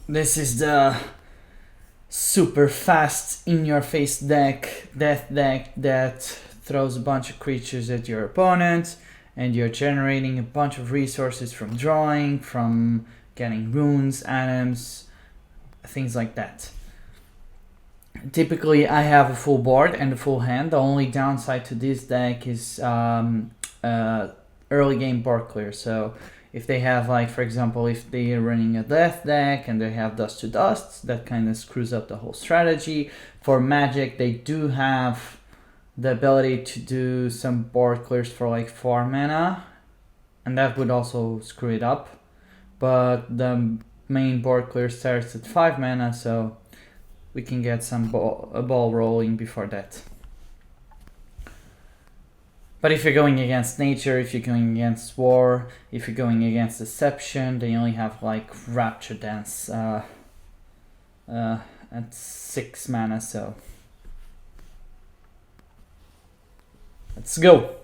This is the super fast in-your-face death deck that throws a bunch of creatures at your opponent, and you're generating a bunch of resources from drawing, from getting runes, items, things like that. Typically, I have a full board and a full hand. The only downside to this deck is early game board clear. So if they have, like, for example, if they are running a death deck and they have dust to dust, that kind of screws up the whole strategy. For Magic, they do have the ability to do some board clears for like 4 mana, and that would also screw it up. But the main board clear starts at 5 mana, so we can get some ball rolling before that. But if you're going against nature, if you're going against war, if you're going against deception, they only have like Rapture Dance at 6 mana, so let's go.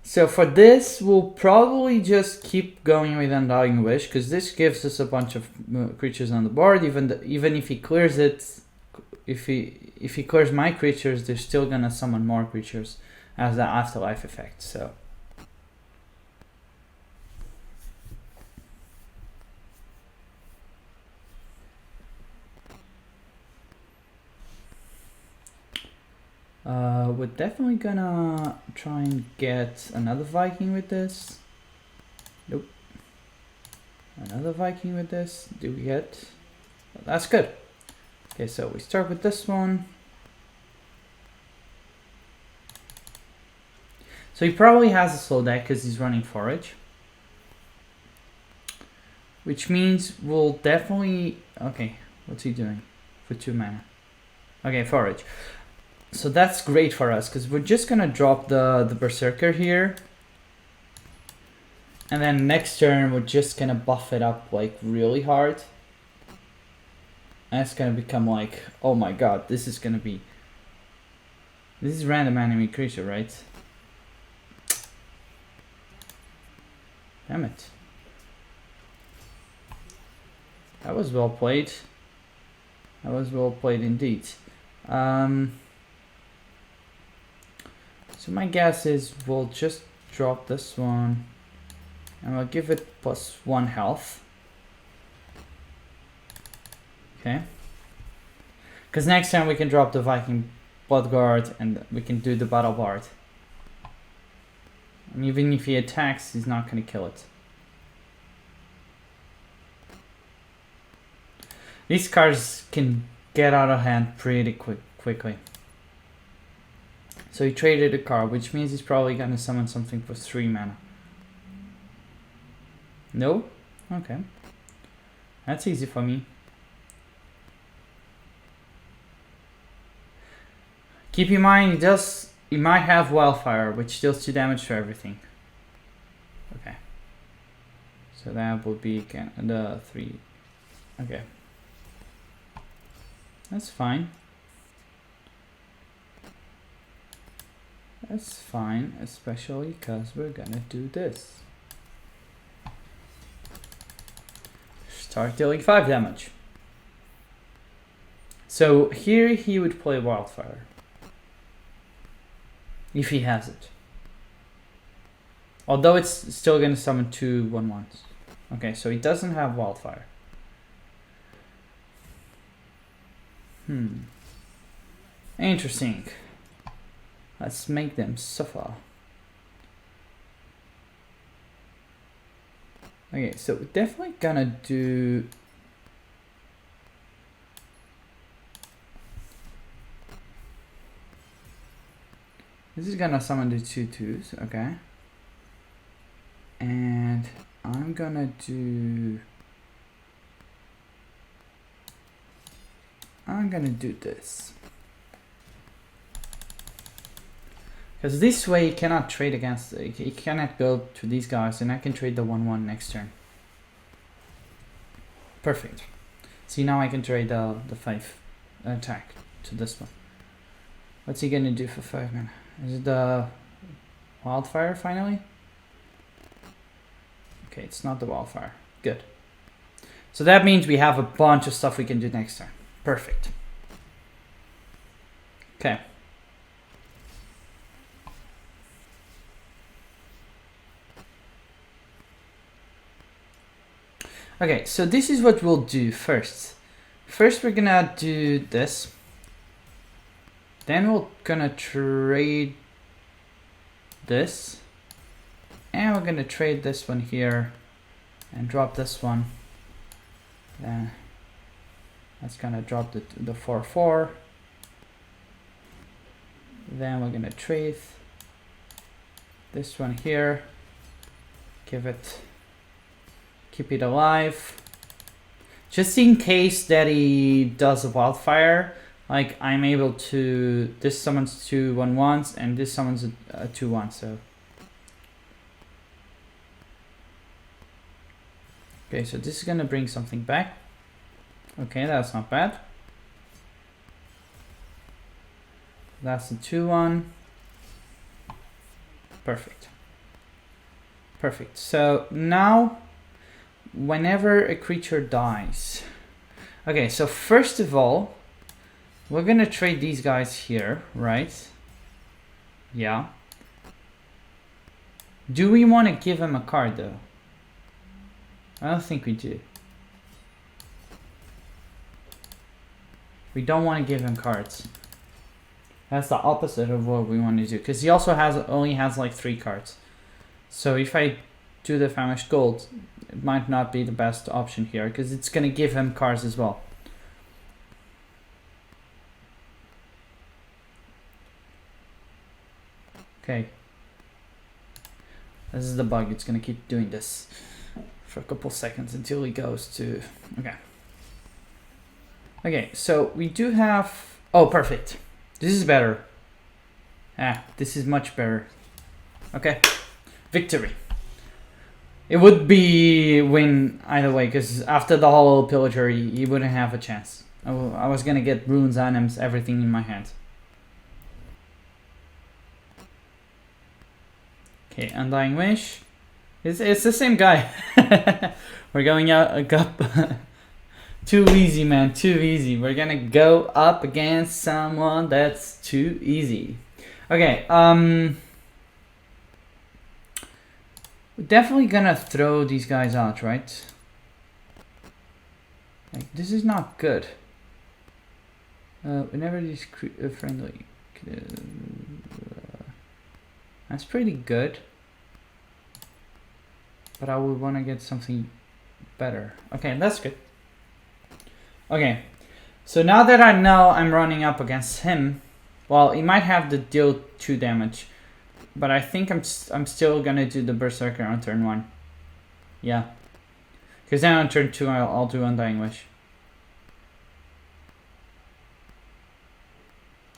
So for this, we'll probably just keep going with Undying Wish, because this gives us a bunch of creatures on the board. Even if he clears it, if he clears my creatures, they're still gonna summon more creatures as the afterlife effect. So we're definitely gonna try and get another Viking with this. Nope. Another Viking with this. Do we get? Oh, that's good. Okay, so we start with this one. So he probably has a slow deck because he's running Forage. Which means we'll definitely... Okay, what's he doing for 2 mana? Okay, Forage. So that's great for us, because we're just going to drop the Berserker here. And then next turn, we're just going to buff it up like really hard. And it's going to become like, oh my god, this is going to be... This is random enemy creature, right? Damn it. That was well played. That was well played indeed. So my guess is we'll just drop this one and we'll give it +1 health. Okay. Because next time we can drop the Viking Bloodguard and we can do the Battle Bard. And even if he attacks, he's not going to kill it. These cards can get out of hand pretty quickly. So he traded a card, which means he's probably going to summon something for 3 mana. No? Okay. That's easy for me. Keep in mind, he might have Wildfire, which deals 2 damage to everything. Okay. So that would be the 3. Okay. That's fine. That's fine, especially because we're gonna do this. Start dealing 5 damage. So here he would play Wildfire. If he has it. Although it's still gonna summon 2 1/1s. Okay, so he doesn't have Wildfire. Interesting. Let's make them suffer. Okay, so we're definitely gonna do... This is gonna summon the 2/2s, okay. And I'm gonna do... I'm gonna do this. Because this way he cannot trade against... He cannot go to these guys, and I can trade the 1/1 next turn. Perfect. See, now I can trade the 5 attack to this one. What's he gonna do for 5 mana? Is it the Wildfire finally. Okay, it's not the wildfire. Good. So that means we have a bunch of stuff we can do next turn. Perfect. Okay. Okay, so this is what we'll do first. First we're gonna do this. Then we're gonna trade this. And we're gonna trade this one here and drop this one. Then that's gonna drop the 4/4. Then we're gonna trade this one here. Keep it alive. Just in case that he does a wildfire, like I'm able to, this summons 2 1/1s and this summons a 2/1, so. Okay, so this is gonna bring something back. Okay, that's not bad. That's a 2/1. Perfect. Perfect. So now, whenever a creature dies. Okay, so first of all, we're gonna trade these guys here, right? Yeah. Do we want to give him a card though? I don't think we do. We don't want to give him cards. That's the opposite of what we want to do, because he also only has like 3 cards. So if I do the Famished Gold, it might not be the best option here, because it's going to give him cards as well. Okay. This is the bug, it's going to keep doing this for a couple seconds until he goes to... Okay. Okay, so we do have... Oh, perfect. This is better. Ah, this is much better. Okay. Victory. It would be win either way, because after the Hollow Pillager, he wouldn't have a chance. I was gonna get runes, anims, everything in my hand. Okay, Undying Wish. It's the same guy. We're going up. Too easy, man. Too easy. We're gonna go up against someone that's too easy. Okay. We're definitely gonna throw these guys out, right? Like, this is not good. Whenever these friendly, that's pretty good. But I would want to get something better. Okay, that's good. Okay, so now that I know I'm running up against him, well, he might have to deal 2 damage, but I think I'm still gonna do the Berserker on turn 1. Yeah, because then on turn 2 I'll do Undying Wish.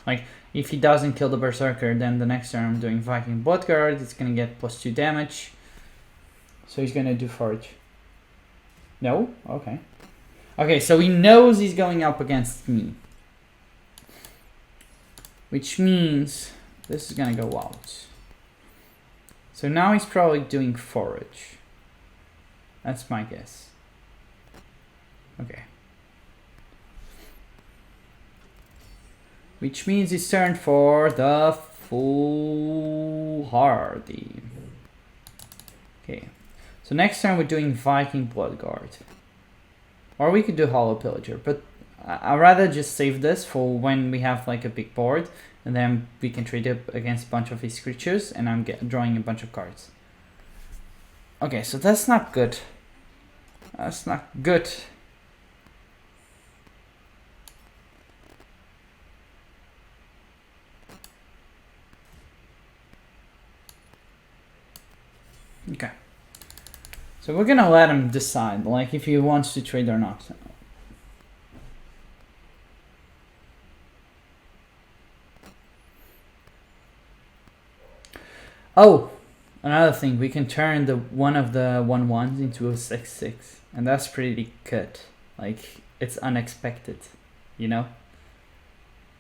Like, if he doesn't kill the Berserker, then the next turn I'm doing Viking Bloodguard. It's gonna get +2 damage. So he's gonna do Forge. No? Okay. Okay, so he knows he's going up against me. Which means this is gonna go out. So now he's probably doing Forage. That's my guess. Okay. Which means it's turn for the Foolhardy. Okay. So next turn we're doing Viking Bloodguard. Or we could do Hollow Pillager, but I'd rather just save this for when we have like a big board, and then we can trade it against a bunch of these creatures, and I'm drawing a bunch of cards. Okay, so that's not good. That's not good. Okay. So we're gonna let him decide, like, if he wants to trade or not. Oh, another thing, we can turn one of the 1/1s into a 6/6, and that's pretty good. Like, it's unexpected, you know?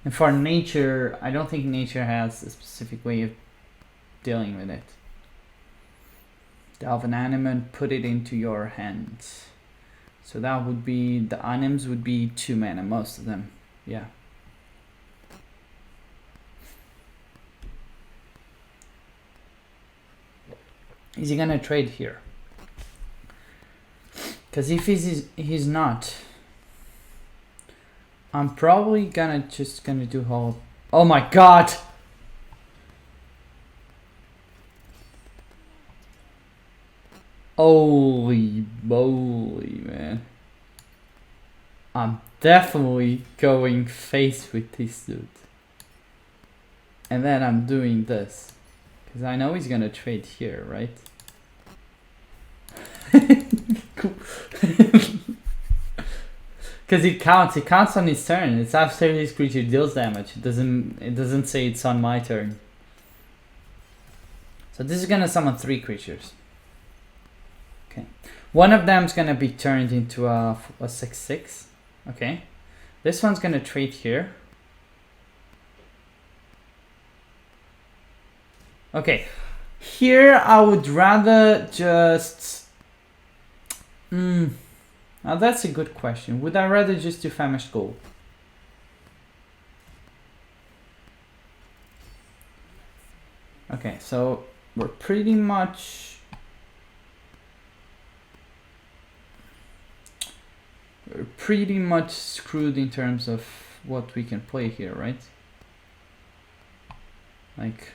And for nature, I don't think nature has a specific way of dealing with it. Delve an animate, put it into your hands. So that would be, the items would be 2 mana, most of them. Yeah. Is he gonna trade here? Because if he's not, I'm probably just gonna do whole. Oh my god! Holy moly, man. I'm definitely going face with this dude. And then I'm doing this. Because I know he's gonna trade here, right? Cool. Because it counts on his turn. It's after his creature deals damage. It doesn't say it's on my turn. So this is gonna summon 3 creatures. Okay. One of them's gonna be turned into a 6/6. Okay. This one's gonna trade here. Okay. Here I would rather just now that's a good question. Would I rather just do Famished Gold? Okay, so we're pretty much screwed in terms of what we can play here, right? Like,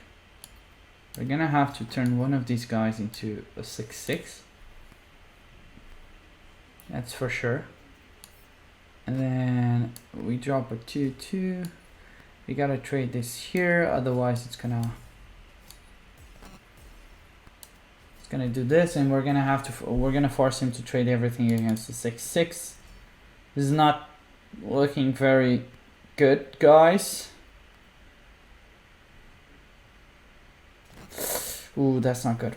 we're gonna have to turn one of these guys into a 6/6. That's for sure. And then we drop a 2/2. We gotta trade this here, otherwise it's gonna do this, and we're gonna force him to trade everything against the 6/6. This is not looking very good, guys. Ooh, that's not good.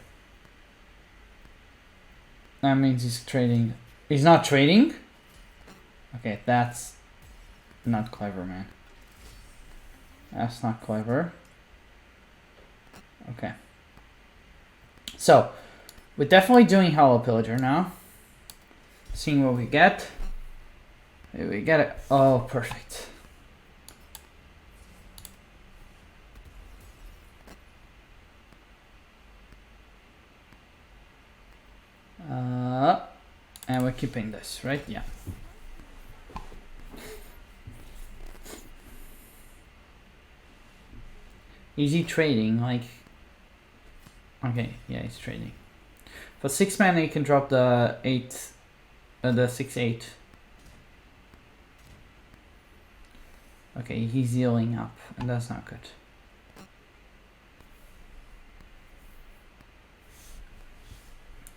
That means he's trading. He's not trading? Okay, that's not clever, man. That's not clever. Okay. So, we're definitely doing Hollow Pillager now. Seeing what we get. We get it. Oh, perfect. And we're keeping this, right? Yeah. Is he trading? Like, okay, yeah, he's trading. For 6 mana, you can drop the 6/8. Okay, he's healing up, and that's not good.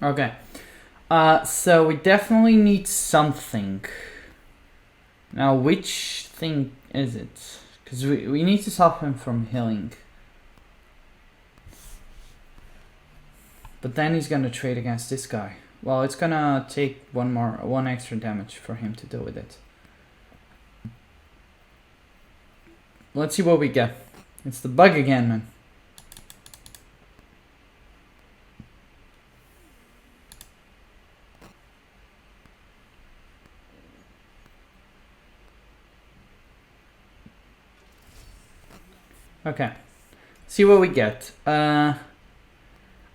Okay. So we definitely need something. Now, which thing is it? Because we need to stop him from healing. But then he's gonna trade against this guy. Well, it's gonna take one extra damage for him to deal with it. Let's see what we get. It's the bug again, man. Okay, see what we get. I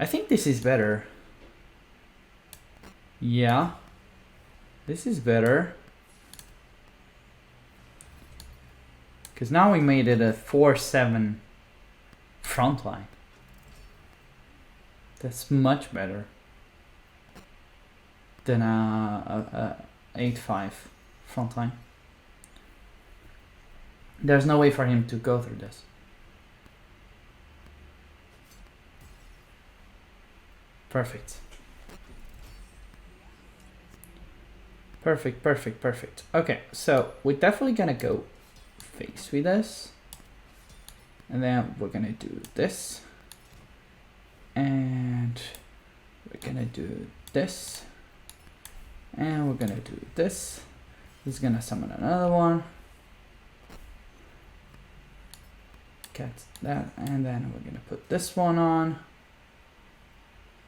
think this is better. Yeah, this is better. Because now we made it a 4/7 frontline. That's much better than a 8/5 frontline. There's no way for him to go through this. Perfect. Perfect, perfect, perfect. Okay, so we're definitely gonna go face with this. And then we're gonna do this. And we're gonna do this. And we're gonna do this. This is gonna summon another one. Get that, and then we're gonna put this one on.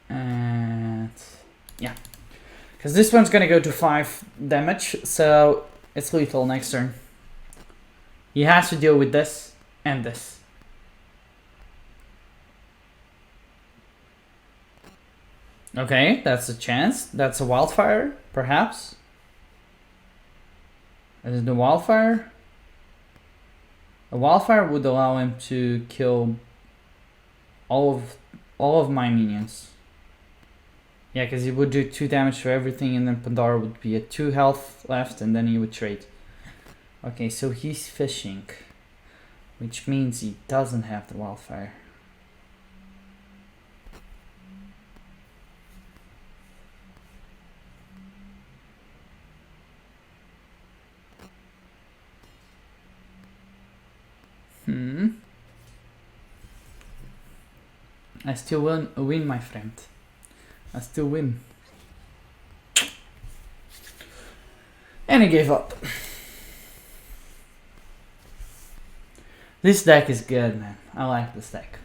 And yeah, because this one's gonna go to 5 damage, so it's lethal next turn. He has to deal with this and this. Okay, that's a chance. That's a wildfire, perhaps. Is it the wildfire? A wildfire would allow him to kill all of my minions. Yeah, because he would do 2 damage to everything, and then Pandora would be at 2 health left, and then he would trade. Okay, so he's fishing, which means he doesn't have the wildfire. I still win, my friend. I still win. And he gave up. This deck is good, man. I like this deck.